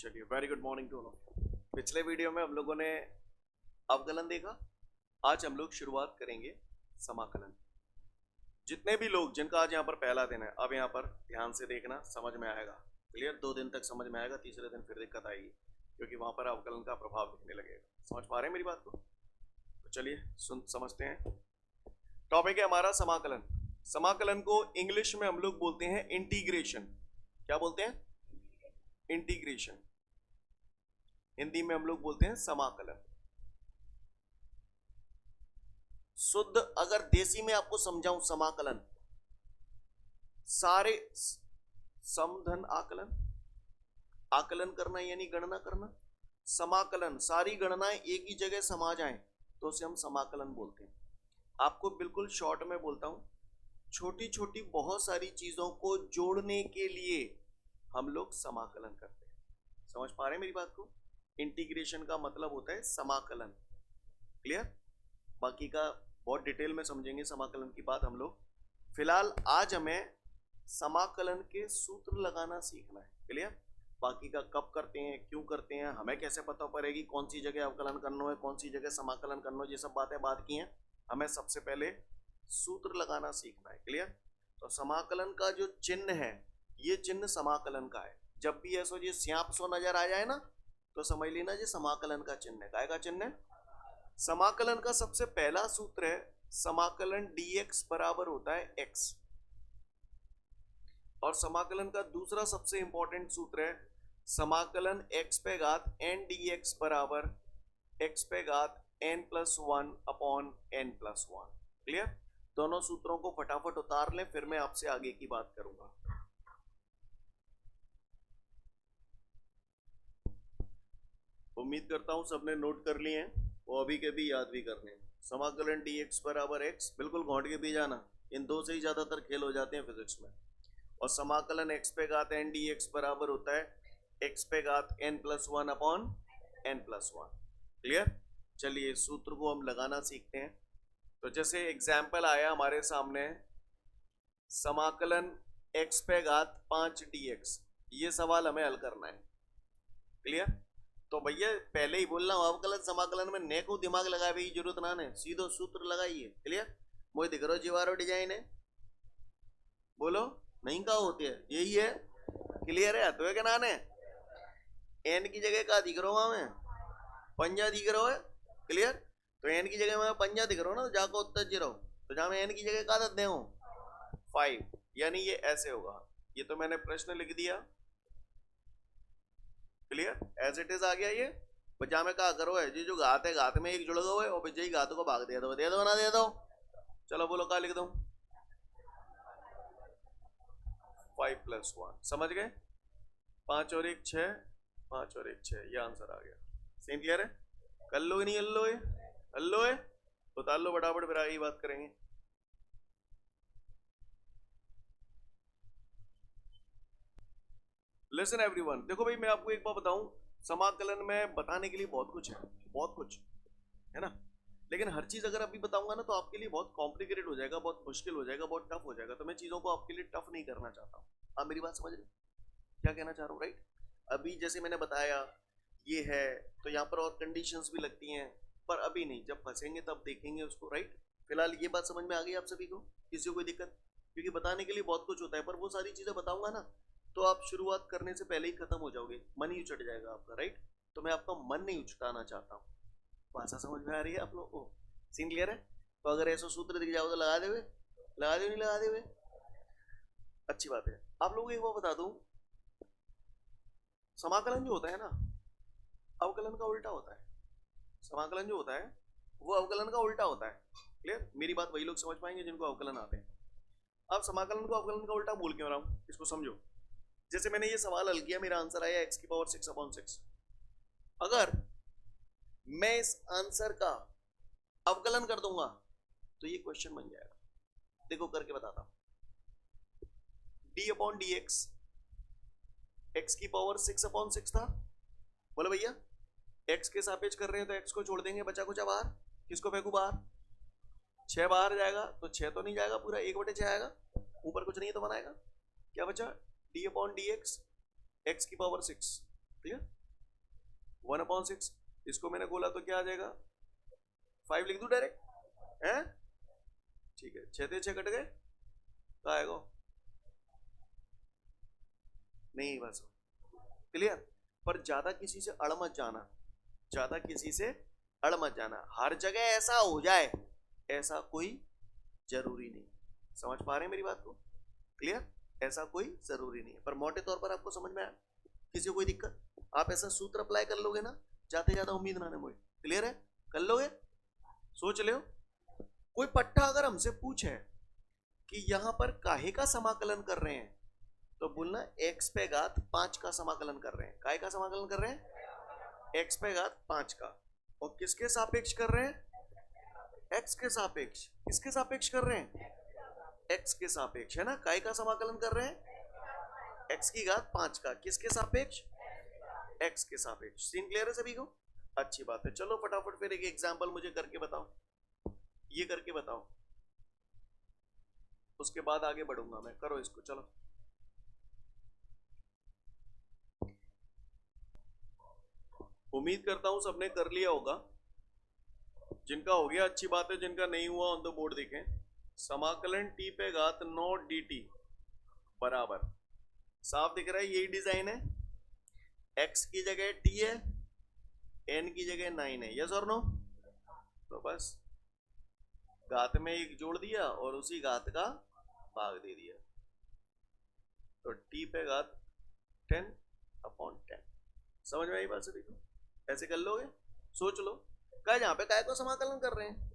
चलिए, very good morning to all. पिछले video में हम लोगों ने अवकलन देखा। आज हम लोग शुरुआत करेंगे समाकलन। जितने भी लोग जिनका आज यहाँ पर पहला दिन है, अब यहाँ पर ध्यान से देखना, समझ में आएगा। क्लियर? 2 दिन तक समझ में आएगा, तीसरे दिन फिर दिक्कत आएगी क्योंकि वहां पर अवकलन का प्रभाव दिखने लगेगा। समझ पा रहे हैं मेरी बात को? तो चलिए समझते हैं। टॉपिक है हमारा समाकलन। समाकलन को इंग्लिश में हम लोग बोलते हैं इंटीग्रेशन। क्या बोलते हैं? इंटीग्रेशन। हिंदी में हम लोग बोलते हैं समाकलन। शुद्ध अगर देसी में आपको समझाऊं, समाकलन सारे समधन आकलन, आकलन करना यानी गणना करना, समाकलन सारी गणनाएं एक ही जगह समा जाएं तो उसे हम समाकलन बोलते हैं। आपको बिल्कुल शॉर्ट में बोलता हूं, छोटी छोटी बहुत सारी चीजों को जोड़ने के लिए हम लोग समाकलन करते हैं। समझ पा रहे हैं मेरी बात को? इंटीग्रेशन का मतलब होता है समाकलन। क्लियर? बाकी का बहुत डिटेल में समझेंगे समाकलन की बात हम लोग। फिलहाल आज हमें समाकलन के सूत्र लगाना सीखना है। क्लियर? बाकी का कब करते हैं, क्यों करते हैं, हमें कैसे पता पड़ेगी कौन सी जगह अवकलन करना है, कौन सी जगह समाकलन करना है, ये सब बातें बात की हैं। हमें सबसे पहले सूत्र लगाना सीखना है। क्लियर? तो समाकलन का जो चिन्ह है, ये चिन्ह समाकलन का है। जब भी ऐसा ये स्यांप सो नजर आ जाए ना, तो समझ लेना ये समाकलन का चिन्ह है। काय का चिन्ह है? समाकलन का सबसे पहला सूत्र है समाकलन dx बराबर होता है x, और समाकलन का दूसरा सबसे इंपॉर्टेंट सूत्र है समाकलन x पे घात n dx बराबर x पे घात n+1 अपॉन n+1। क्लियर? दोनों सूत्रों को फटाफट उतार लें, फिर मैं आपसे आगे की बात करूंगा। उम्मीद करता हूं सबने नोट कर लिए हैं, वो अभी के भी याद भी करने हैं। समाकलन dx बराबर x, बिल्कुल घोंट के भी जाना, इन दो से ही ज्यादातर खेल हो जाते हैं फिजिक्स में। और समाकलन x पे घात n dx बराबर होता है x पे घात n+1 अपॉन n+1। क्लियर? चलिए सूत्र को हम लगाना सीखते हैं। तो जैसे एग्जाम्पल आया हमारे सामने, समाकलन x पे घात 5 dx, ये सवाल हमें हल करना है। क्लियर? तो भैया पहले ही बोल रहा हूं, अवकलन समाकलन में ने को दिमाग लगाए भी जरूरत ना है, सीधो सूत्र लगाइए। क्लियर? मुझे दिख रहा जीवारो डिजाइन है, बोलो नहीं का होती है, यही है। क्लियर है? तो क्या नाम है? एन की जगह का दिख रहा हूं, पंजा दिख रहा है। क्लियर? तो एन की जगह मैं पंजा दिख रहा हूं ना, तो जाको उत्तर जी रहो, तो जहां मैं एन की जगह का दे हूं 5, यानी ये ऐसे होगा। ये तो मैंने प्रश्न लिख दिया। क्लियर? एज इट इज आ गया ये। बचा में कहा करो है जी, जो घात है घात में एक जुड़ गए और बच्चे घात को भाग दे दो ना दे दो। चलो बोलो क्या लिख दो? 5+1। समझ गए? 5 और 1 6, 5 और 1 6, ये आंसर आ गया। सेम क्लियर है? कर लो ही नहीं अल्लो है, अल्लो है उतार लो फटाफट, फिर आगे बात करेंगे। लिसन एवरीवन, देखो भाई मैं आपको एक बात बताऊं, समाकलन में बताने के लिए बहुत कुछ है, बहुत कुछ है ना, लेकिन हर चीज अगर अभी बताऊंगा ना तो आपके लिए बहुत कॉम्प्लिकेटेड हो जाएगा, बहुत मुश्किल हो जाएगा, बहुत टफ हो जाएगा। तो मैं चीजों को आपके लिए टफ नहीं करना चाहता हूँ। आप मेरी बात समझ रहे क्या कहना चाह रहा हूँ? राइट? अभी जैसे मैंने बताया ये है, तो यहाँ पर और कंडीशंस भी लगती हैं, पर अभी नहीं, जब फंसेंगे तब देखेंगे उसको। राइट? फिलहाल ये बात समझ में आ गई आप सभी को? किसी को कोई दिक्कत? क्योंकि बताने के लिए बहुत कुछ होता है, पर वो सारी चीजें बताऊंगा ना तो आप शुरुआत करने से पहले ही खत्म हो जाओगे, मन ही उचट जाएगा आपका। राइट? तो मैं आपका मन नहीं उचटाना चाहता हूँ। भाषा समझ में आ रही है आप लोगों को? सीन क्लियर है? तो अगर ऐसा सूत्र दिख जाओ तो लगा देवे, लगा दे नहीं लगा देवे, अच्छी बात है। आप लोगों को एक बार बता दूं, समाकलन जो होता है ना, अवकलन का उल्टा होता है। समाकलन जो होता है वो अवकलन का उल्टा होता है। क्लियर? मेरी बात वही लोग समझ पाएंगे जिनको अवकलन आते हैं। अब समाकलन को अवकलन का उल्टा बोल क्यों रहा हूं, इसको समझो। जैसे मैंने ये सवाल हल किया, मेरा आंसर आया x⁶/6। अगर मैं इस आंसर का अवकलन कर दूंगा तो ये क्वेश्चन बन जाएगा। देखो करके बताता हूं। d/dx x⁶/6 था। बोलो भैया x के सापेक्ष कर रहे हैं तो x को छोड़ देंगे, बचा कुछ बाहर, किसको फेंकू बाहर? 6 बाहर जाएगा तो 6 तो नहीं जाएगा पूरा, 1/6 आएगा, ऊपर कुछ नहीं है तो बनाएगा। क्या बचा? d/dx x⁶। क्लियर? 1/6। इसको मैंने बोला तो क्या आ जाएगा, 5 लिख दूं डायरेक्ट है, ठीक है। 6 6 कट गए, क्या आएगा, नहीं बस क्लियर। पर ज्यादा किसी से अड़ मत जाना, ज्यादा किसी से अड़ मत जाना। हर जगह ऐसा हो जाए ऐसा कोई जरूरी नहीं। समझ पा रहे हैं मेरी बात को, क्लियर। ऐसा कोई जरूरी नहीं है, पर मोटे तौर पर आपको समझ में आया। किसी को कोई दिक्कत, आप ऐसा सूत्र अप्लाई कर लोगे ना, जाते ज्यादा उम्मीद ना मुझे, क्लियर है, कर लोगे, सोच ले। कोई पट्टा अगर हमसे पूछे कि यहां पर काहे का समाकलन कर रहे हैं, तो बोलना x पे घात 5 का समाकलन कर रहे हैं। काहे का समाकलन कर रहे हैं, x पे घात 5 का। और किसके सापेक्ष कर रहे हैं, x के सापेक्ष। किसके सापेक्ष कर रहे हैं, x के सापेक्ष, है ना। काय का समाकलन कर रहे हैं, x की घात 5 का। किसके सापेक्ष, x के सापेक्ष। सीन क्लियर है सभी को, अच्छी बात है। चलो फटाफट फिर एक एग्जांपल मुझे करके बताओ, ये करके बताओ, उसके बाद आगे बढ़ूंगा मैं। करो इसको, चलो। उम्मीद करता हूं सबने कर लिया होगा। जिनका हो गया अच्छी बात है, जिनका नहीं हुआ ऑन द बोर्ड देखें। समाकलन t पे घात 9 dt बराबर, साफ दिख रहा है, यही डिजाइन है। x की जगह t है, n की जगह 9 है, यस और नो। तो बस घात में एक जोड़ दिया और उसी घात का भाग दे दिया, तो t पे घात 10/10। समझ में आई बात सभी को, ऐसे कर लोगे, सोच लो। क्या जहां पे काय को समाकलन कर रहे हैं,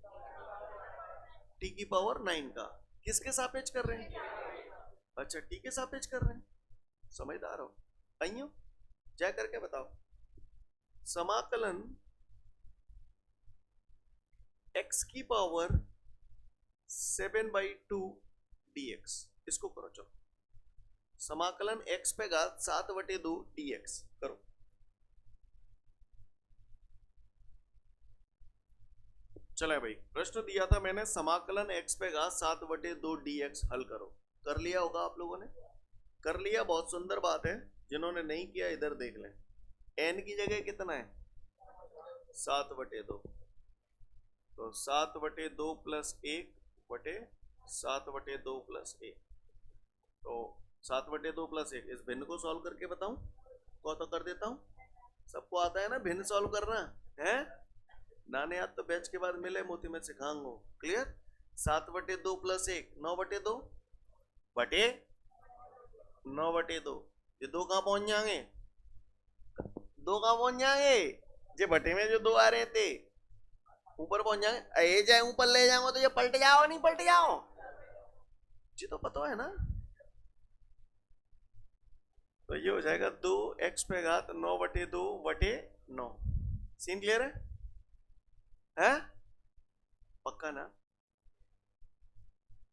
t की पावर 9 का। किसके सापेक्ष कर रहे हैं, अच्छा t के सापेक्ष कर रहे हैं। समझदार हो, आइयो जा करके बताओ। समाकलन x की पावर 7/2 dx, इसको करो। चलो समाकलन x पे घात 7/2 dx करो। चले भाई, प्रश्न दिया था मैंने, समाकलन x पे घात 7/2 dx हल करो। कर लिया होगा आप लोगों ने, कर लिया, बहुत सुंदर बात है। जिन्होंने नहीं किया इधर देख लें। n की जगह कितना है, 7/2, तो 7/2 प्लस 1 बटे 7/2 प्लस 1, तो 7/2 प्लस 1। इस भिन्न को सॉल्व करके बताऊं, को तो कर देता हूं। सबको आता है ना भिन्न सॉल्व करना है, नाने आज तो बैच के बाद मिले मोती में सिखाऊंगा, क्लियर। 7/2 प्लस 1 9/2 बटे 9/2, ये 2 कहां पहुंच जाएंगे, 2 कहां पहुंच जाएंगे, ये बटे में जो 2 आ रहे थे ऊपर पहुंच जाएंगे। ये जाए ऊपर ले जाऊंगा तो ये पलट जाओ, नहीं पलट जाओ, जी तो पता है ना। तो ये हो जाएगा 2x पे घात 9/2 बटे 9। सीन क्लियर है? पक्का ना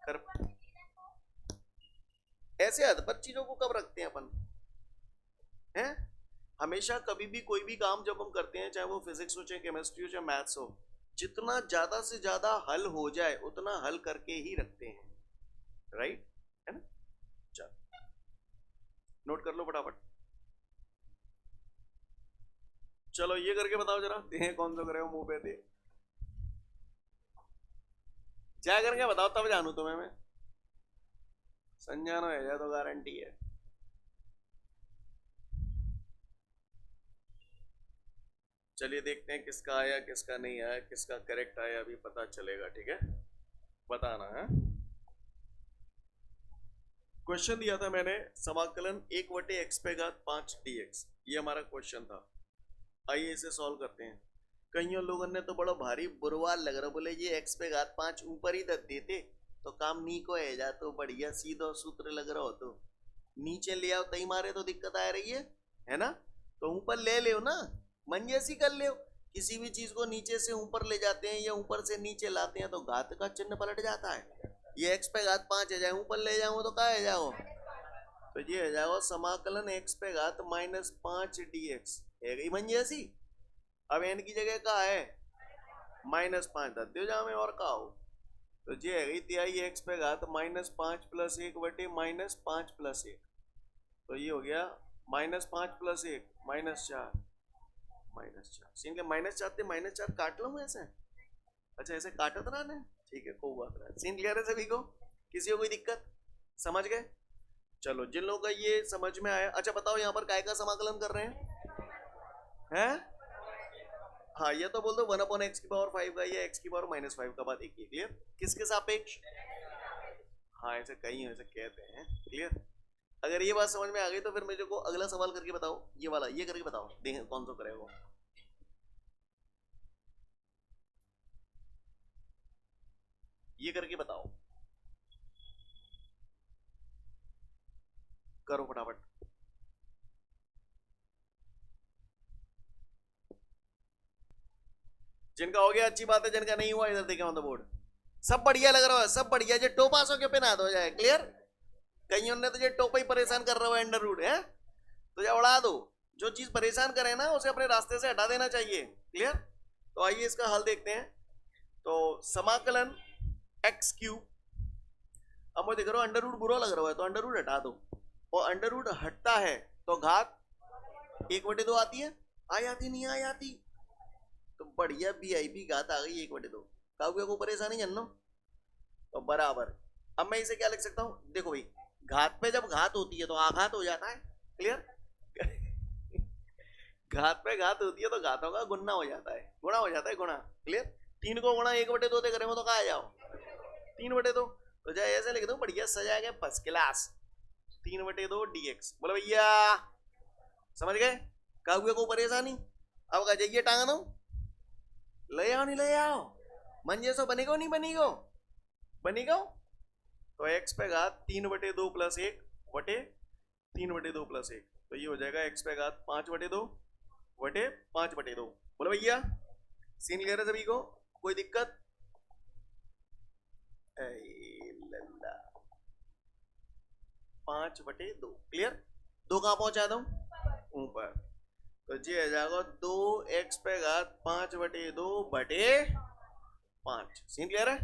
कर। ऐसे हद पर चीजों को कब रखते हैं अपन, हैं? हमेशा कभी भी कोई भी काम जब हम करते हैं, चाहे वो फिजिक्स हो, चाहे केमिस्ट्री हो, चाहे मैथ्स हो, जितना ज्यादा से ज्यादा हल हो जाए उतना हल करके ही रखते हैं, राइट, है ना। चलो नोट कर लो फटाफट। चलो ये करके बताओ जरा, देखें कौन सा करे हो, मुंह पे दे क्या करके बताओ, तब जानू तुम्हें मैं। संजानो है जा तो गारंटी है। चलिए देखते हैं किसका आया किसका नहीं आया, किसका करेक्ट आया अभी पता चलेगा, ठीक है, बताना है। क्वेश्चन दिया था मैंने, समाकलन 1/x पे घात 5 dx, ये हमारा क्वेश्चन था। आइए इसे सॉल्व करते हैं। कईयों लोगों ने तो बड़ा भारी बुरवार लग रहा, बोले ये x पे घात 5 ऊपर ही दे देते तो काम नी को है जा, तो बढ़िया सीधा सूत्र लग रहा हो, तो नीचे ले आओ तई मारे तो दिक्कत आ रही है ना। तो ऊपर ले ले ना, मन जैसी कर ले। किसी भी चीज को नीचे से ऊपर ले जाते हैं या ऊपर से नीचे लाते हैं तो घात का चिन्ह पलट जाता है। ये x पे घात 5 है, जाए ऊपर ले जाओ तो क्या है जाओ, तो ये है जाओ समाकलन x पे घात -5 dx है गई मन जैसी। अब n की जगह का है -5 दे दो जाओ में, और का हो, तो ये है गई तिहाई x पे घात -5 + 1 बटे -5 + 1, तो ये हो गया -5 + 1 -4 -4 सीन के -4 थे, -4 काट लो ऐसे। अच्छा ऐसे काटत रहा ना, ठीक है कोई बात नहीं। सीन क्लियर है सभी को, किसी को कोई दिक्कत, समझ गए? चलो जिन लोगों का ये समझ में आया, अच्छा बताओ यहाँ पर काय का समाकलन कर रहे हैं? हाँ ये तो बोल दो 1/x⁵ का या x⁻⁻5 का, बात एक ही क्लियर। किसके सापेक्ष? हाँ ऐसे कई ऐसे कहते हैं, क्लियर। अगर ये बात समझ में आ गई तो फिर मुझे को अगला सवाल करके बताओ, ये वाला ये करके बताओ, देखें कौन सा करेगा वो। ये करके बताओ, करो फटाफट। जिनका हो गया अच्छी बात है, जिनका नहीं हुआ इधर देखे ऑन द बोर्ड। सब बढ़िया लग रहा है, सब बढ़िया। जो टो पास हो के पे ना हो जाए, क्लियर। कईयों ने तो ये टो पे ही परेशान कर रहा है अंडर रूट है, तो या उड़ा दो। जो चीज परेशान करे ना उसे अपने रास्ते से हटा देना चाहिए, क्लियर। तो आइए इसका हल देखते हैं। तो समाकलन x3, अब मुझे देख रहा हूं अंडर रूट बुरा लग रहा है तो अंडर रूट हटा दो, और अंडर रूट हटता है तो घात 1/2 आती है, आती नहीं आती, तो बढ़िया वीआईपी घात आ गई 1/2। काऊ को परेशानी जन्नो, तो बराबर। अब मैं इसे क्या लिख सकता हूं, देखो भाई घात पे जब घात होती है तो आघात हो जाता है, क्लियर। घात पे घात होती है तो घातों का गुना हो जाता है, गुणा हो जाता है, गुणा, क्लियर। 3 को गुणा 1/2 से करेंगे तो कहा जाओ 3/2, तो जाए ऐसे लिख दो बढ़िया सजा के फर्स्ट क्लास 3/2 dx। बोलो भैया समझ गए, काऊ को परेशानी। अब कहा जाइए टांग दो, ले आओ नहीं ले आओ, मन जैसा बनेगा नहीं बनेगा, बनेगा। तो x पे घात 3/2 + 1 बटे 3/2 + 1, तो ये हो जाएगा x पे घात 5/2 बटे 5/2। बोलो भैया सीन क्लियर है सभी को, कोई दिक्कत? 5/2 क्लियर। 2 कहां पहुंचा दो ऊपर, तो ये आ जाएगा 2x पे घात 5/2 बटे 5। सीन क्लियर है,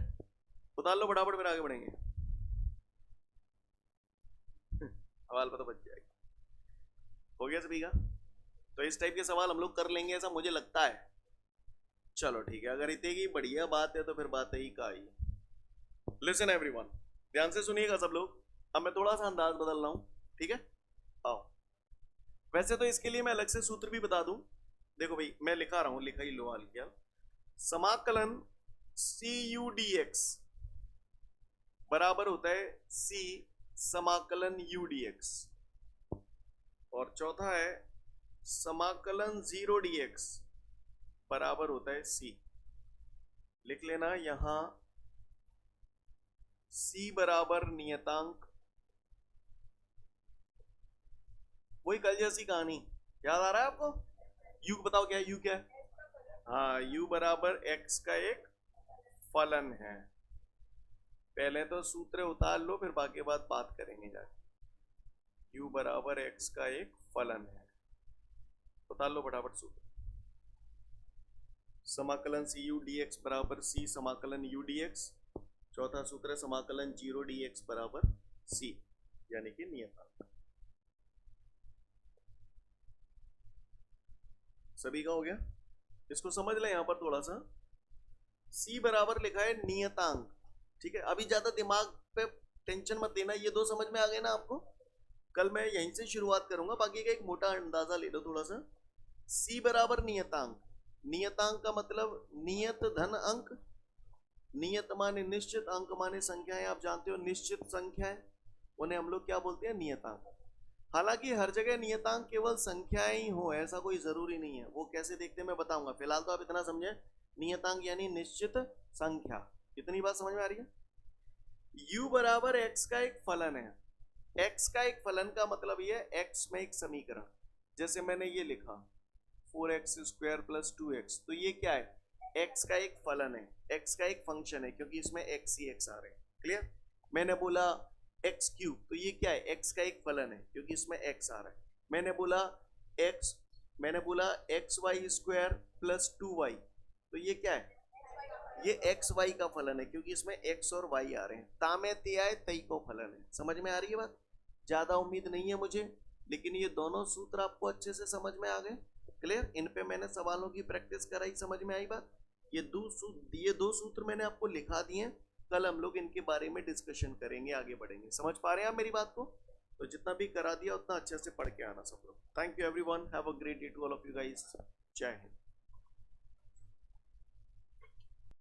उतार लो फटाफट फिर आगे बढ़ेंगे। सवाल पता बच जाएगा, हो गया सभी का। तो इस टाइप के सवाल हम लोग कर लेंगे ऐसा मुझे लगता है। चलो ठीक है, अगर इतने की बढ़िया बात है तो फिर बात ही का ही। लिसन एवरीवन, ध्यान से सुनिएगा सब लोग। अब मैं थोड़ा सा अंदाज बदल रहा हूं, ठीक है। आओ, वैसे तो इसके लिए मैं अलग से सूत्र भी बता दूं। देखो भाई मैं लिखा रहा हूं, लिखा ही लो हाल क्या, समाकलन CU/dx बराबर होता है C समाकलन UDX, और चौथा है समाकलन 0dx बराबर होता है C। लिख लेना यहां C बराबर नियतांक, वही कल जैसी कहानी याद आ रहा है आपको। U बताओ क्या है, U क्या है? हाँ U बराबर x का एक फलन है। पहले तो सूत्र उतार लो फिर बाकी बात करेंगे जाके। U बराबर x का एक फलन है, उतार लो फटाफट सूत्र। समाकलन CU/dx बराबर C समाकलन UDX, चौथा सूत्र है समाकलन 0dx बराबर C, यानी कि नियतांक। सभी का हो गया, इसको समझ लें यहां पर थोड़ा सा। C बराबर लिखा है नियतांक, ठीक है। अभी ज्यादा दिमाग पे टेंशन मत देना, ये दो समझ में आ गए ना आपको। कल मैं यहीं से शुरुआत करूंगा, बाकी का एक मोटा अंदाजा ले लो थोड़ा सा। C बराबर नियतांक, नियतांक का मतलब नियत धन अंक, नियत माने निश्चित, अंक माने संख्याएं, आप जानते हो निश्चित संख्याएं, उन्हें हम लोग क्या बोलते हैं, नियतांक। हालांकि हर जगह नियतांक केवल संख्याएं ही हो ऐसा कोई जरूरी नहीं है, वो कैसे देखते हैं मैं बताऊंगा। फिलहाल तो आप इतना समझे, नियतांक यानी निश्चित संख्या, इतनी बात समझ में आ रही है। U बराबर x का एक फलन है, x का एक फलन का मतलब ये है x में एक समीकरण, जैसे मैंने ये लिखा 4x² + 2x, तो ये क्या है, x का एक फलन है, x का एक फंक्शन है, क्योंकि इसमें x ही x आ रहे हैं, क्लियर। मैंने बोला x3, तो ये क्या है, x का एक फलन है क्योंकि इसमें x आ रहा है। मैंने बोला xy² + 2y, तो ये क्या है, ये xy का फलन है क्योंकि इसमें x और y आ रहे हैं। तामे त्याय तई को फलन है। समझ में आ रही है बात? ज्यादा उम्मीद नहीं है मुझे, लेकिन ये दोनों सूत्र आपको अच्छे से समझ में आ गए। क्लियर? इन पे मैंने सवालों की प्रैक्टिस कराई, समझ में आई बात? ये दो सूत्र मैंने आपको लिखा दिए हैं, कल हम लोग इनके बारे में डिस्कशन करेंगे, आगे बढ़ेंगे। समझ पा रहे हैं आप मेरी बात को? तो जितना भी करा दिया उतना अच्छे से पढ़ के आना सब लोग। Thank you everyone, have a great day to all of you guys. जय हिंद।